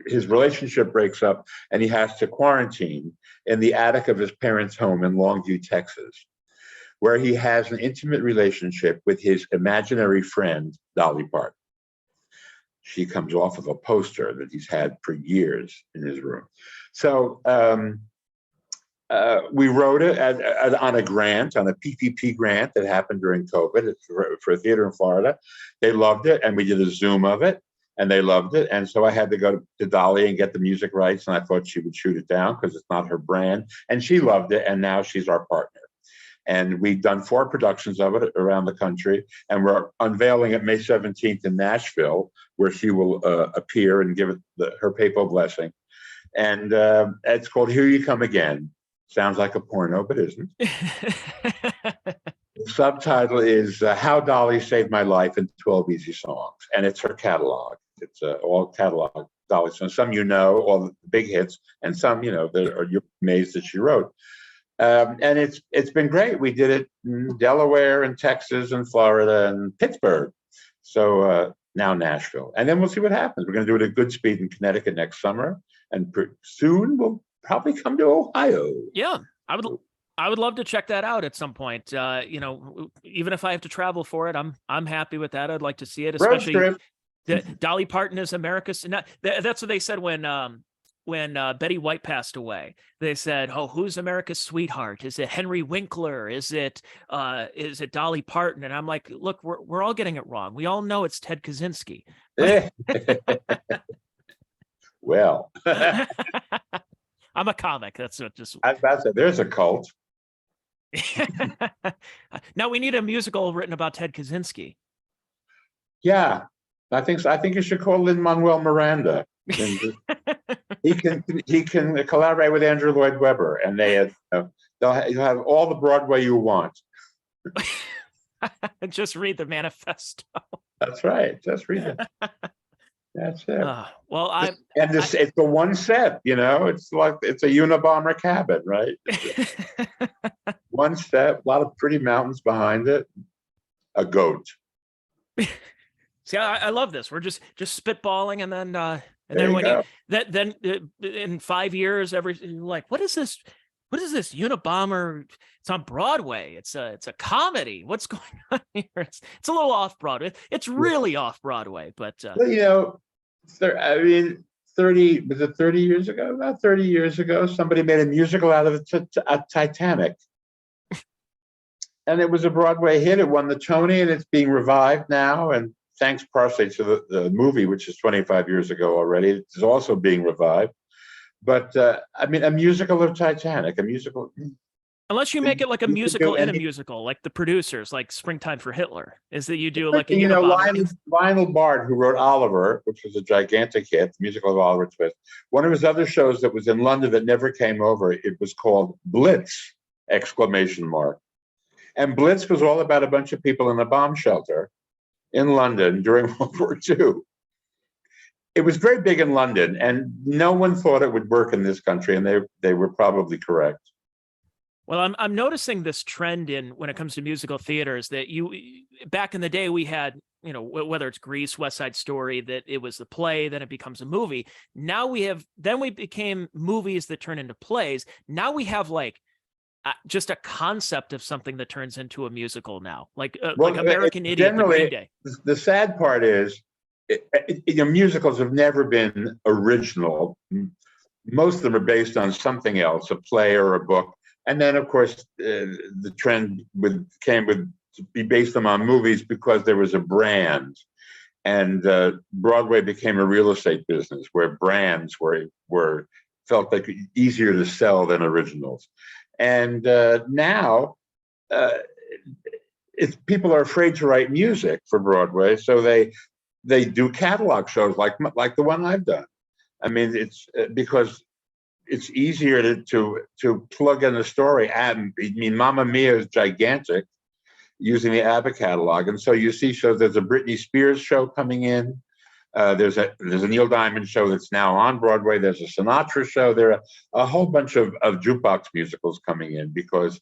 his relationship breaks up, and he has to quarantine in the attic of his parents' home in Longview, Texas, where he has an intimate relationship with his imaginary friend, Dolly Parton. She comes off of a poster that he's had for years in his room. So we wrote it on a grant, on a PPP grant that happened during COVID for a theater in Florida. They loved it, and we did a Zoom of it, and they loved it. And so I had to go to Dolly and get the music rights, and I thought she would shoot it down because it's not her brand. And she loved it, and now she's our partner. And we've done 4 productions of it around the country, and we're unveiling it May 17th in Nashville, where she will appear and give it her papal blessing. And it's called Here You Come Again. Sounds like a porno, but isn't. The subtitle is How Dolly Saved My Life in 12 Easy Songs, and it's her catalog. It's all catalog Dolly songs. Some all the big hits, and some that you're amazed that she wrote. And it's been great. We did it in Delaware and Texas and Florida and Pittsburgh. So now Nashville, and then we'll see what happens. We're going to do it at Goodspeed in Connecticut next summer, and soon we'll probably come to Ohio. Yeah, I would love to check that out at some point. Even if I have to travel for it, I'm happy with that. I'd like to see it, especially Dolly Parton is America's. That's what they said when Betty White passed away. They said, "Oh, who's America's sweetheart? Is it Henry Winkler? Is it Dolly Parton?" And I'm like, "Look, we're all getting it wrong. We all know it's Ted Kaczynski." Well, I'm a comic. That's what just. I was about to say, there's a cult. Now we need a musical written about Ted Kaczynski. Yeah, I think so. I think you should call Lin-Manuel Miranda. He can collaborate with Andrew Lloyd Webber, and you'll have all the Broadway you want. Just read the manifesto. That's right. Just read it. That's it. It's the one set. It's like it's a Unabomber cabin, right? One set, a lot of pretty mountains behind it, a goat. See, I love this. We're just spitballing, and then in 5 years, you're like, what is this? What is this Unabomber? It's on Broadway. It's a comedy. What's going on here? It's a little off Broadway. It's really off Broadway, but 30 years ago? About 30 years ago, somebody made a musical out of Titanic. And it was a Broadway hit. It won the Tony, and it's being revived now. And thanks partially to the movie, which is 25 years ago already, it's also being revived. But a musical of Titanic, a musical. Unless you make it like a musical in a musical, like the producers, like Springtime for Hitler, is that you do like a Lionel Bard, who wrote Oliver, which was a gigantic hit, the musical of Oliver Twist. One of his other shows that was in London that never came over, it was called Blitz! ! And Blitz was all about a bunch of people in a bomb shelter in London during World War II. It was very big in London, and no one thought it would work in this country, and they were probably correct. Well, I'm noticing this trend when it comes to musical theaters that back in the day we had whether it's Grease, West Side Story, that it was the play, then it becomes a movie. Now we became movies that turn into plays. Now we have like just a concept of something that turns into a musical now, like American Idiot, the Green Day. The sad part is, musicals have never been original. Most of them are based on something else, a play or a book. And then, of course, the trend came to be based them on movies because there was a brand. And Broadway became a real estate business where brands were felt like easier to sell than originals. And now people are afraid to write music for Broadway, so they do catalog shows like the one I've done. I mean, it's because it's easier to plug in a story. Mamma Mia is gigantic using the ABBA catalog, and so you see shows. There's a Britney Spears show coming in. There's a Neil Diamond show that's now on Broadway. There's a Sinatra show. There are a whole bunch of jukebox musicals coming in because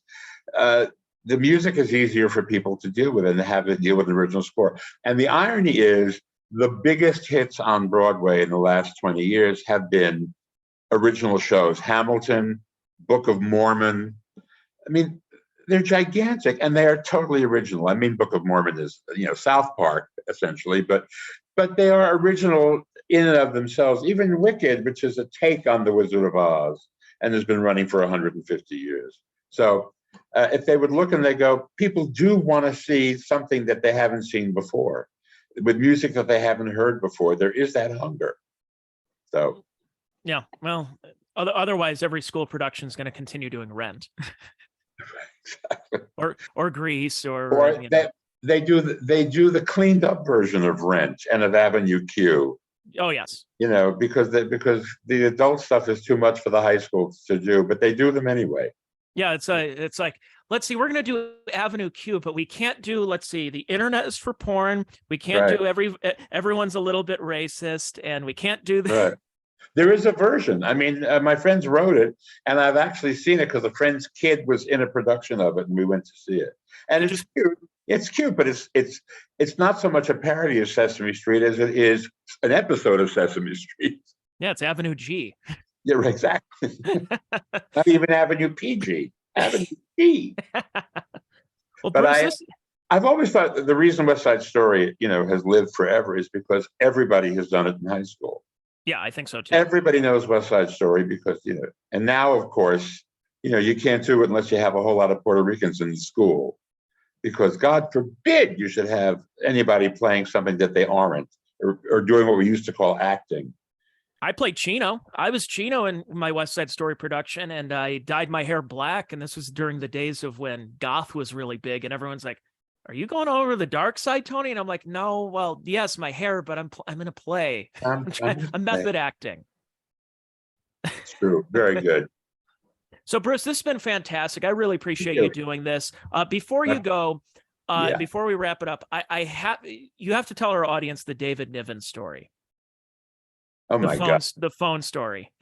the music is easier for people to deal with and to have to deal with the original score. And the irony is, the biggest hits on Broadway in the last 20 years have been original shows. Hamilton, Book of Mormon. I mean, they're gigantic and they are totally original. I mean, Book of Mormon is, South Park essentially, but they are original in and of themselves. Even Wicked, which is a take on The Wizard of Oz and has been running for 150 years. So if they would look and they go, people do want to see something that they haven't seen before, with music that they haven't heard before. There is that hunger. So, yeah. Well, otherwise, every school production is going to continue doing Rent, exactly. or Grease, or they do the cleaned up version of Rent and of Avenue Q. Oh yes. Because the adult stuff is too much for the high schools to do, but they do them anyway. Yeah, it's like, let's see, we're going to do Avenue Q, but we can't do, let's see, the internet is for porn. We can't do everyone's a little bit racist, and we can't do that. Right. There is a version. I mean, my friends wrote it, and I've actually seen it because a friend's kid was in a production of it, and we went to see it. And it's cute. It's cute, but it's not so much a parody of Sesame Street as it is an episode of Sesame Street. Yeah, it's Avenue G. Yeah, right, exactly. Not even Avenue PG. Avenue G. Well, but Bruce, I've always thought that the reason West Side Story, has lived forever is because everybody has done it in high school. Yeah, I think so too. Everybody knows West Side Story because, and now, of course, you can't do it unless you have a whole lot of Puerto Ricans in school, because God forbid you should have anybody playing something that they aren't, or doing what we used to call acting. I played Chino. I was Chino in my West Side Story production, and I dyed my hair black. And this was during the days of when goth was really big, and everyone's like, "Are you going over the dark side, Tony?" And I'm like, "No, well, yes, my hair, but I'm in a play. I'm method acting." It's true. Very good. So, Bruce, this has been fantastic. I really appreciate you doing this. Before you go, before we wrap it up, you have to tell our audience the David Niven story. Oh my God. The phone story.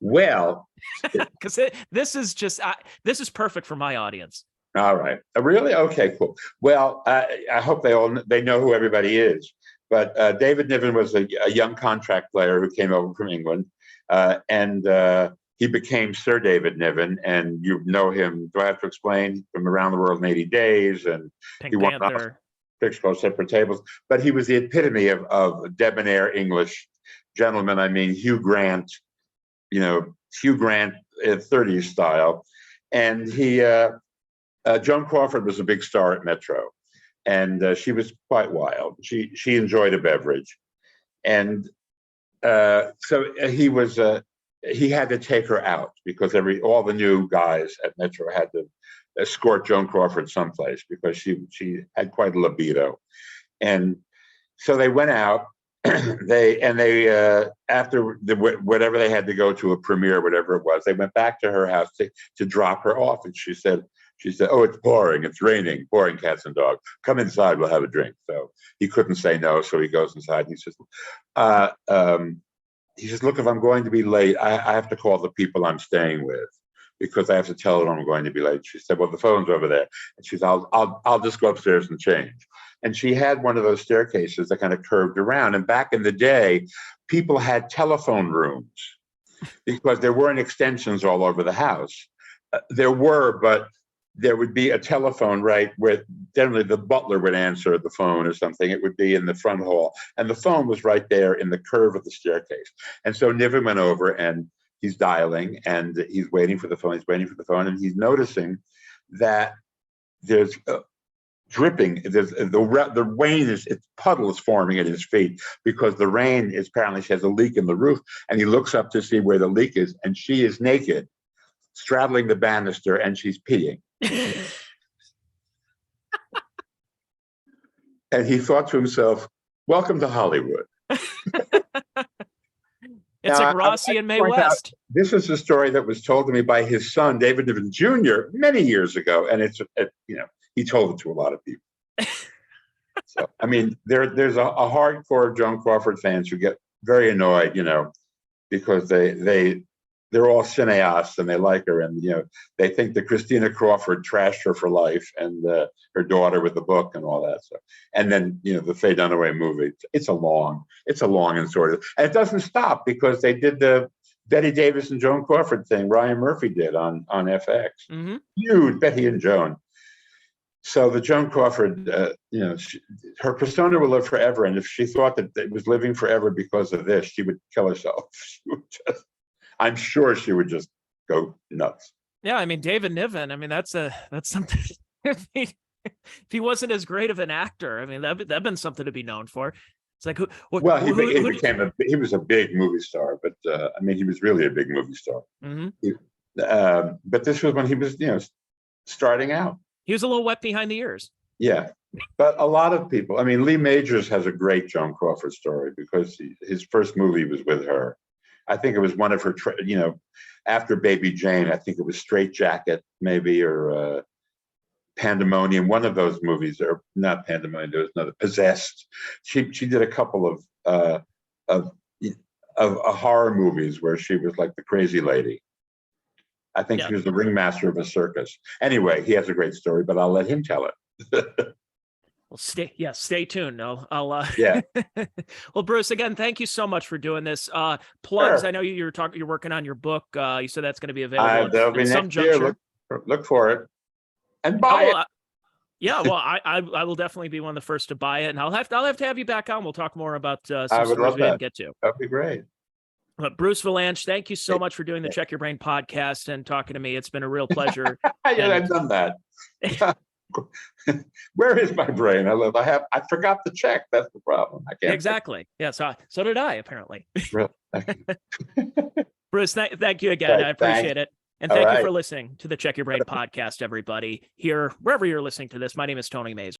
Well, because this is perfect for my audience. All right. Really? Okay, cool. Well, I hope they know who everybody is. But David Niven was a young contract player who came over from England, and he became Sir David Niven. And you know him. Do I have to explain? From Around the World in 80 Days, and Pink he won pictures called Separate Tables. But he was the epitome of debonair English gentleman. I mean, Hugh Grant, Hugh Grant 30s style. And Joan Crawford was a big star at Metro, and she was quite wild. She enjoyed a beverage, and so he had to take her out because all the new guys at Metro had to escort Joan Crawford someplace because she had quite a libido, and so they went out. They after whatever they had to go to, a premiere, whatever it was, they went back to her house to drop her off, and she said, "Oh, it's pouring, it's raining, pouring cats and dogs. Come inside, we'll have a drink." So he couldn't say no, so he goes inside and he says, "Look, if I'm going to be late, I have to call the people I'm staying with because I have to tell them I'm going to be late." She said, "Well, the phone's over there." And she said, I'll just go upstairs and change." And she had one of those staircases that kind of curved around. And back in the day, people had telephone rooms because there weren't extensions all over the house. There were, but there would be a telephone right where generally the butler would answer the phone or something. It would be in the front hall. And the phone was right there in the curve of the staircase. And so Niven went over and he's dialing and he's waiting for the phone. He's waiting for the phone and he's noticing that there's dripping. There's the rain puddle is forming at his feet because the rain is apparently she has a leak in the roof. And he looks up to see where the leak is, and she is naked, straddling the banister, and she's peeing. And he thought to himself, "Welcome to Hollywood." It's now, like Rossi and Mae West. This is a story that was told to me by his son, David Niven Jr., many years ago, and he told it to a lot of people. So, I mean, there's a hardcore Joan Crawford fans who get very annoyed, because they're all cineasts and they like her, and they think that Christina Crawford trashed her for life, and her daughter with the book and all that stuff. And then the Faye Dunaway movie. It's a long and sordid, and it doesn't stop because they did the Betty Davis and Joan Crawford thing. Ryan Murphy did on FX. Mm-hmm. Huge Betty and Joan. So the Joan Crawford, her persona will live forever, and if she thought that it was living forever because of this, she would kill herself. I'm sure she would just go nuts. Yeah, I mean, David Niven. I mean, that's something. If he wasn't as great of an actor, I mean, that'd been something to be known for. It's like, he was a big movie star, but I mean, he was really a big movie star. Mm-hmm. But this was when he was, starting out. He was a little wet behind the ears. Yeah, but a lot of people. I mean, Lee Majors has a great Joan Crawford story because his first movie was with her. I think it was one of her, after Baby Jane, I think it was Straight Jacket, maybe, or Pandemonium, one of those movies, or not Pandemonium, there was another, Possessed. She did a couple of horror movies where she was like the crazy lady. I think she was the ringmaster of a circus. Anyway, he has a great story, but I'll let him tell it. Well, stay tuned. No, I'll. Yeah. Well, Bruce, again, thank you so much for doing this. Plugs. Sure. I know you're working on your book. You said that's going to be available. That'll be next year. Look for it and buy it. Yeah, well, I will definitely be one of the first to buy it, and I'll have to have you back on. We'll talk more about some stories we didn't get to. That'd be great. But Bruce Vilanch, thank you so much for doing the Check Your Brain podcast and talking to me. It's been a real pleasure. I've done that. Where is my brain? I forgot the check. That's the problem. I can't. Exactly. Yeah. So did I, apparently. Really? Thank you. Bruce, thank you again. I appreciate it. And thank you for listening to the Check Your Brain podcast, everybody. Here, wherever you're listening to this, my name is Tony Mazur.